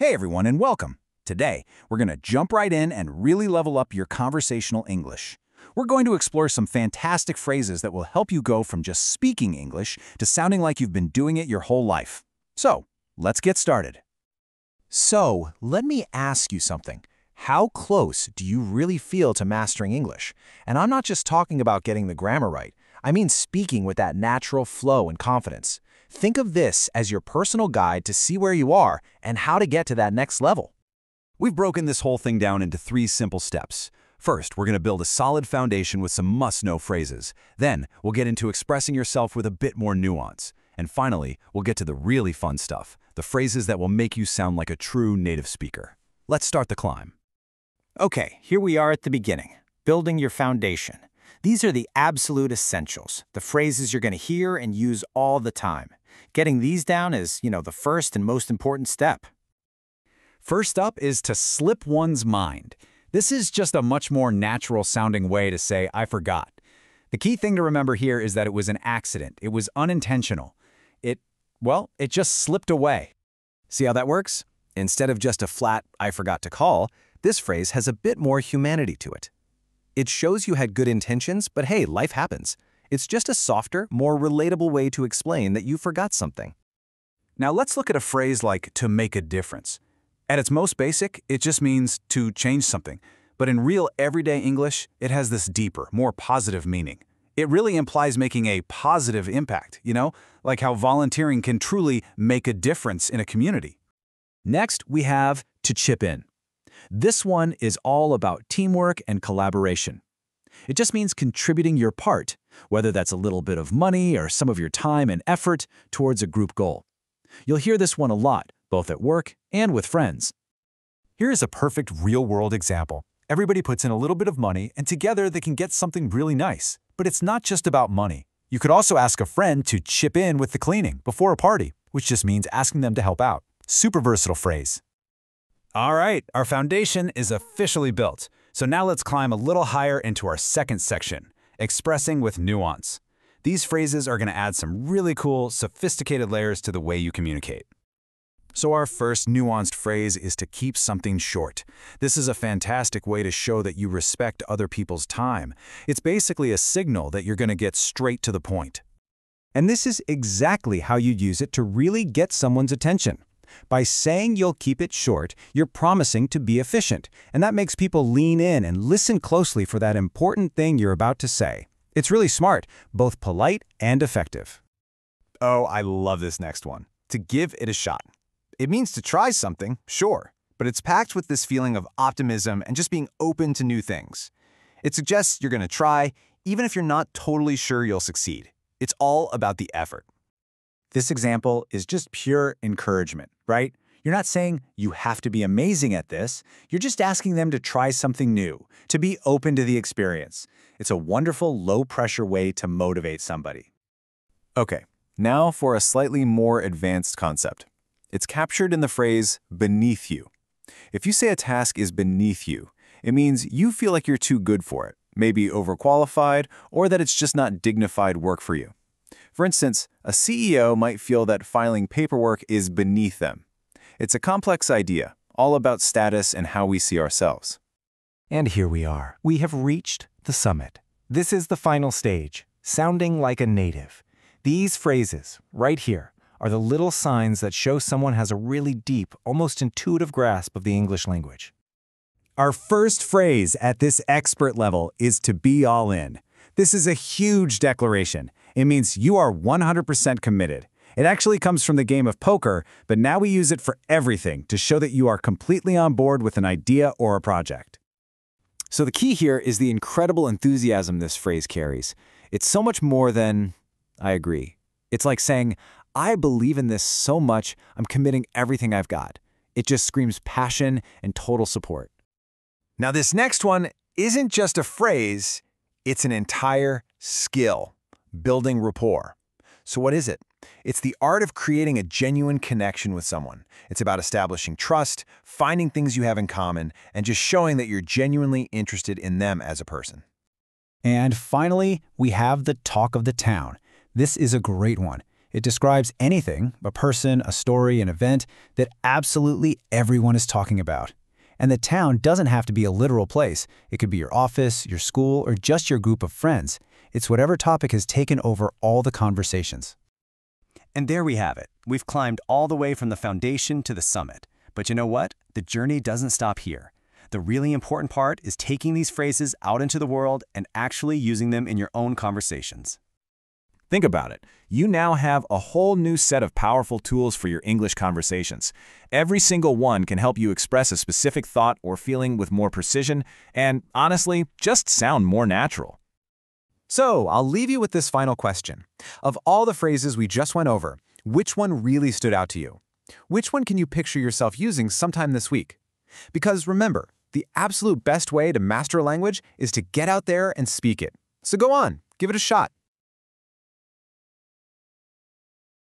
Hey everyone and welcome. Today, we're going to jump right in and really level up your conversational English. We're going to explore some fantastic phrases that will help you go from just speaking English to sounding like you've been doing it your whole life. So, let's get started. So, let me ask you something. How close do you really feel to mastering English? And I'm not just talking about getting the grammar right. I mean speaking with that natural flow and confidence. Think of this as your personal guide to see where you are and how to get to that next level. We've broken this whole thing down into 3 simple steps. First, we're going to build a solid foundation with some must-know phrases. Then, we'll get into expressing yourself with a bit more nuance. And finally, we'll get to the really fun stuff, the phrases that will make you sound like a true native speaker. Let's start the climb. Okay, here we are at the beginning, building your foundation. These are the absolute essentials, the phrases you're going to hear and use all the time. Getting these down is, the first and most important step. First up is to slip one's mind. This is just a much more natural-sounding way to say, I forgot. The key thing to remember here is that it was an accident. It was unintentional. It just slipped away. See how that works? Instead of just a flat, I forgot to call, this phrase has a bit more humanity to it. It shows you had good intentions, but hey, life happens. It's just a softer, more relatable way to explain that you forgot something. Now let's look at a phrase like to make a difference. At its most basic, it just means to change something. But in real everyday English, it has this deeper, more positive meaning. It really implies making a positive impact, like how volunteering can truly make a difference in a community. Next, we have to chip in. This one is all about teamwork and collaboration. It just means contributing your part, whether that's a little bit of money or some of your time and effort towards a group goal. You'll hear this one a lot, both at work and with friends. Here is a perfect real-world example. Everybody puts in a little bit of money, and together they can get something really nice. But it's not just about money. You could also ask a friend to chip in with the cleaning before a party, which just means asking them to help out. Super versatile phrase. All right, our foundation is officially built. So now let's climb a little higher into our second section, expressing with nuance. These phrases are going to add some really cool, sophisticated layers to the way you communicate. So our first nuanced phrase is to keep something short. This is a fantastic way to show that you respect other people's time. It's basically a signal that you're going to get straight to the point. And this is exactly how you'd use it to really get someone's attention. By saying you'll keep it short, you're promising to be efficient, and that makes people lean in and listen closely for that important thing you're about to say. It's really smart, both polite and effective. Oh, I love this next one. To give it a shot. It means to try something, sure, but it's packed with this feeling of optimism and just being open to new things. It suggests you're going to try, even if you're not totally sure you'll succeed. It's all about the effort. This example is just pure encouragement, right? You're not saying you have to be amazing at this. You're just asking them to try something new, to be open to the experience. It's a wonderful, low-pressure way to motivate somebody. Okay, now for a slightly more advanced concept. It's captured in the phrase, beneath you. If you say a task is beneath you, it means you feel like you're too good for it, maybe overqualified, or that it's just not dignified work for you. For instance, a CEO might feel that filing paperwork is beneath them. It's a complex idea, all about status and how we see ourselves. And here we are. We have reached the summit. This is the final stage, sounding like a native. These phrases, right here, are the little signs that show someone has a really deep, almost intuitive grasp of the English language. Our first phrase at this expert level is to be all in. This is a huge declaration. It means you are 100% committed. It actually comes from the game of poker, but now we use it for everything to show that you are completely on board with an idea or a project. So the key here is the incredible enthusiasm this phrase carries. It's so much more than, I agree. It's like saying, I believe in this so much, I'm committing everything I've got. It just screams passion and total support. Now this next one isn't just a phrase, it's an entire skill, building rapport. So what is it? It's the art of creating a genuine connection with someone. It's about establishing trust, finding things you have in common, and just showing that you're genuinely interested in them as a person. And finally, we have the talk of the town. This is a great one. It describes anything, a person, a story, an event, that absolutely everyone is talking about. And the town doesn't have to be a literal place. It could be your office, your school, or just your group of friends. It's whatever topic has taken over all the conversations. And there we have it. We've climbed all the way from the foundation to the summit. But you know what? The journey doesn't stop here. The really important part is taking these phrases out into the world and actually using them in your own conversations. Think about it. You now have a whole new set of powerful tools for your English conversations. Every single one can help you express a specific thought or feeling with more precision and, honestly, just sound more natural. So, I'll leave you with this final question. Of all the phrases we just went over, which one really stood out to you? Which one can you picture yourself using sometime this week? Because remember, the absolute best way to master a language is to get out there and speak it. So go on, give it a shot.